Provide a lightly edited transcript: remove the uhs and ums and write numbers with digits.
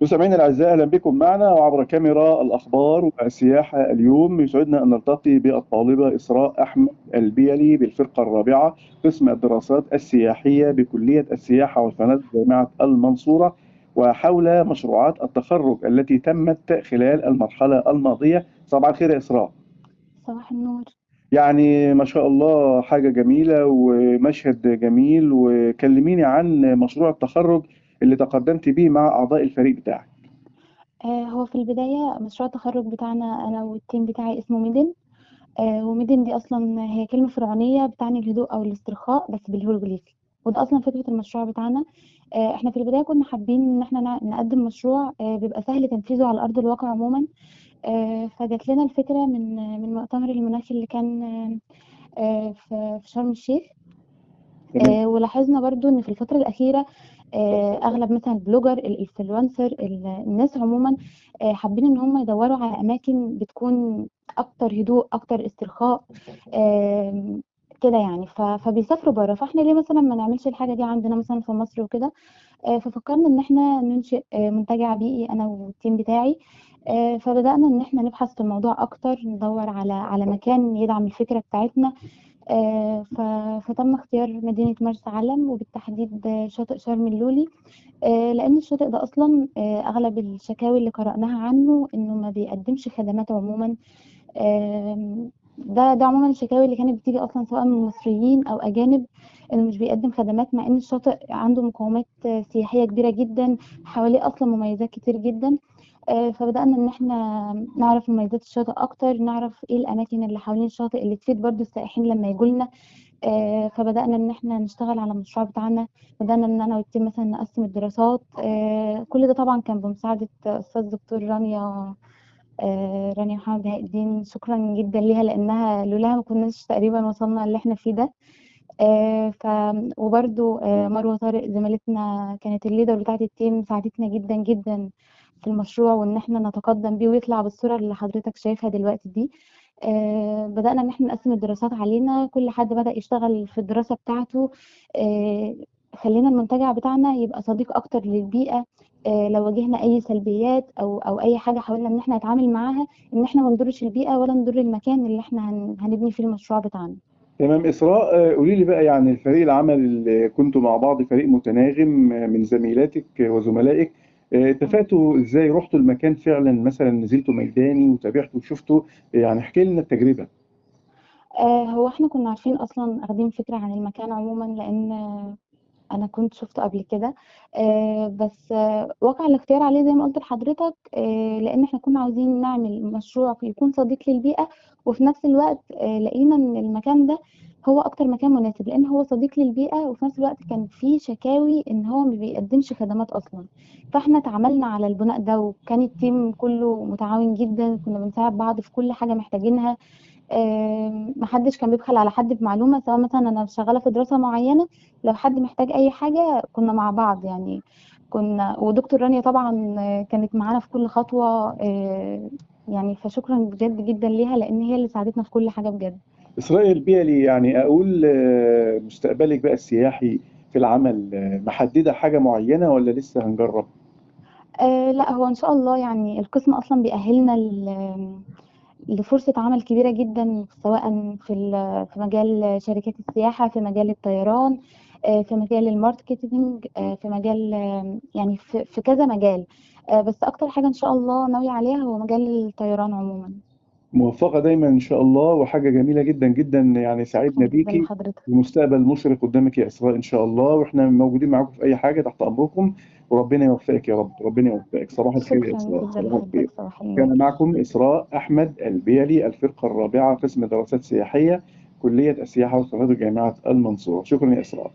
مستمعينا الاعزاء، اهلا بكم معنا وعبر كاميرا الاخبار والسياحه. اليوم يسعدنا ان نلتقي بالطالبه اسراء احمد البيلي بالفرقه الرابعه قسم الدراسات السياحيه بكليه السياحه والفنادق جامعه المنصوره، وحول مشروعات التخرج التي تمت خلال المرحله الماضيه. صباح الخير يا اسراء. صباح النور. يعني ما شاء الله، حاجه جميله ومشهد جميل. وكلميني عن مشروع التخرج اللي تقدمت به مع اعضاء الفريق بتاعك. هو في البداية مشروع التخرج بتاعنا أنا والتيم بتاعي اسمه ميدن. وميدن دي أصلا هي كلمة فرعونية بتعني الهدوء أو الاسترخاء بس بالهيروغليفي، وده أصلا فكرة المشروع بتاعنا. احنا في البداية كنا حابين إن احنا نقدم مشروع بيبقى سهل تنفيذه على أرض الواقع عموما. فجات لنا الفكرة من مؤتمر المناخ اللي كان في شرم الشيخ. تمام. ولاحظنا برضو إن في الفترة الأخيرة أغلب مثلًا البلوجر، الinfluencer، الناس عمومًا حابين إن هم يدوّروا على أماكن بتكون أكتر هدوء، أكتر استرخاء، آمم كده يعني. فبيسافروا برّه، فإحنا ليه مثلًا ما نعملش الحاجة دي عندنا مثلًا في مصر وكده. ففكّرنا إن إحنا ننشئ منتجع بيئي أنا والteam بتاعي. فبدأنا إن إحنا نبحث في الموضوع أكتر، ندوّر على مكان يدعم الفكرة بتاعتنا. ف فتم اختيار مدينة مرسى علم وبالتحديد شاطئ شرم اللولي. لإن الشاطئ ده أصلًا أغلب الشكاوي اللي قرأناها عنه إنه ما بيقدّمش خدمات عمومًا. ده عمومًا الشكاوي اللي كانت بتيجي أصلًا سواء من مصريين أو أجانب، إنه مش بيقدّم خدمات، مع إن الشاطئ عنده مقومات سياحية كبيرة جدًا، حواليه أصلًا مميزات كتير جدًا. فبدأنا إن إحنا نعرف مميزات الشاطئ أكتر، نعرف إيه الأماكن اللي حوالين الشاطئ اللي تفيد برضه السائحين لمّا ييجوا لنا. فبدأنا إن إحنا نشتغل على المشروع بتاعنا، بدأنا إن أنا والteam مثلًا نقسّم الدراسات. كل ده طبعًا كان بمساعدة أستاذ دكتور رانيا محمد بهاء الدين. شكرًا جدًا ليها لإنها لولاها ما كناش تقريبًا وصلنا للي إحنا فيه ده. ف وبرضه مروة طارق زميلتنا كانت الleader بتاعة الteam، ساعدتنا جدًا، جدًا في المشروع وإن إحنا نتقدّم بيه ويطلع بالصورة اللي حضرتك شايفها دلوقتي دي. بدأنا إن إحنا نقسّم الدراسات علينا، كل حد بدأ يشتغل في الدراسة بتاعته. آآ خلّينا المنتجع بتاعنا يبقى صديق أكتر للبيئة. لو واجهنا أي سلبيات أو أي حاجة حاولنا إن إحنا نتعامل معاها، إن إحنا ما نضرّش البيئة ولا نضر المكان اللي إحنا هنبني فيه المشروع بتاعنا. تمام إسراء، قولي لي بقى، يعني الفريق العمل اللي كنتوا مع بعض فريق متناغم من زميلاتك وزملائك، إمم. اتفقتوا إزاي؟ رحتوا المكان فعلا، مثلا نزلتوا ميداني وتابعتوا وشفتوا؟ يعني احكي لنا التجربة. هو إحنا كنا عارفين أصلًا آخدين فكرة عن المكان عمومًا، لإن أنا كنت شُفته قبل كده. بس وقع الاختيار عليه زي ما قُلت لحضرتك، لإن إحنا كنا عاوزين نعمل مشروع يكون صديق للبيئة، وفي نفس الوقت لقينا إن المكان ده هو أكتر مكان مناسب، لإن هو صديق للبيئة وفي نفس الوقت كان في شكاوي إن هو ما بيقدّمش خدمات أصلًا. فإحنا اتعاملنا على البناء ده وكان الteam كُلّه متعاون جدًا، كنا بنساعد بعض في كل حاجة محتاجينها. ما حدش كان بيبخل على حد بمعلومة، سواء مثلًا أنا شغّالة في دراسة معيّنة، لو حد محتاج أي حاجة كنا مع بعض يعني. ودكتور رانيا طبعًا كانت معانا في كل خطوة. يعني فشكرًا بجد جدًا ليها، لإن هي اللي ساعدتنا في كل حاجة بجد. إسراء البيلي، يعني أقول مستقبلك بقى السياحي في العمل، محددة حاجة معينة ولا لسه هنجرب؟ لأ، هو إن شاء الله يعني القسم أصلًا بيأهّلنا لفرصة عمل كبيرة جدًا، سواء في مجال شركات السياحة، في مجال الطيران، في مجال الmarketing، في مجال يعني في كذا مجال. بس أكتر حاجة إن شاء الله ناوية عليها هو مجال الطيران عمومًا. موفقة دايما إن شاء الله، وحاجة جميلة جدا جدا. يعني شكرًا سعدنا جدًا بيكي، لحضرتك. ومستقبل مشرق قدامك يا إسراء إن شاء الله، وإحنا موجودين معاكم في أي حاجة تحت أمركم. وربنا يوفقك يا رب، ربنا يوفقك. صباح الخير يا شكرًا إسراء، جدًا صباح الخير. لحضرتك، صباح النور. كان معكم إسراء أحمد البيلي، الفرقة الرابعة قسم دراسات سياحية، كلية السياحة والفنادق جامعة المنصورة. شكرا يا إسراء.